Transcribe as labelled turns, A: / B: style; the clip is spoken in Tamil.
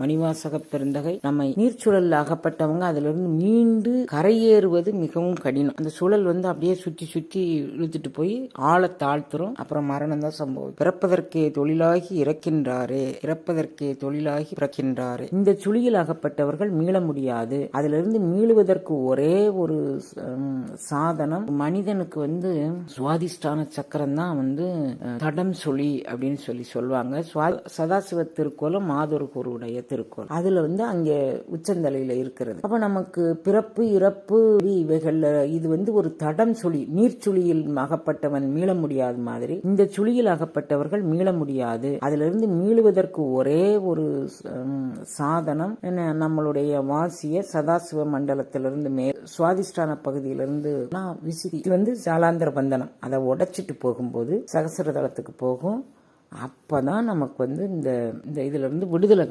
A: மணிவாசக பெருந்தகை நம்மை நீர்ச்சுழல் அகப்பட்டவங்க அதுல இருந்து மீண்டு கரையேறுவது மிகவும் கடினம். அந்த சுழல் அப்படியே சுற்றி சுற்றி இழுத்துட்டு போய் ஆழ தாழ்த்துறோம். அப்புறம் மரணம் தான் சம்பவம். பிறப்பதற்கே தொழிலாகி இறக்கின்றாரே, இறப்பதற்கே தொழிலாகி பிறக்கின்றாரே. இந்த சுழியில் அகப்பட்டவர்கள் மீள முடியாது. அதுல இருந்து மீளுவதற்கு ஒரே ஒரு சாதனம் மனிதனுக்கு சுவாதிஷ்டான சக்கரம் தான் தடம் சுழி அப்படின்னு சொல்லுவாங்க. சதாசிவ திருக்கோலம் மாதொரு திருக்குறள் அதுல அங்கே உச்சந்தலையில இருக்கிறது. அப்ப நமக்கு பிறப்பு இறப்பு இவைகள்ல இது ஒரு தடம் சுழி, நீர்ச்சுழியில் அகப்பட்டவன் மீள முடியாத மாதிரி இந்த சுழியில் அகப்பட்டவர்கள் மீள முடியாது. அதுல இருந்து மீளுவதற்கு ஒரே ஒரு சாதனம் நம்மளுடைய வாசிய சதாசிவ மண்டலத்திலிருந்து சுவாதிஷ்டான பகுதியிலிருந்து விசிறி சாலாந்திர பந்தனம் அதை உடைச்சிட்டு போகும்போது சகசரதளத்துக்கு போகும். அப்பதான் நமக்கு இந்த இதுல இருந்து விடுதலை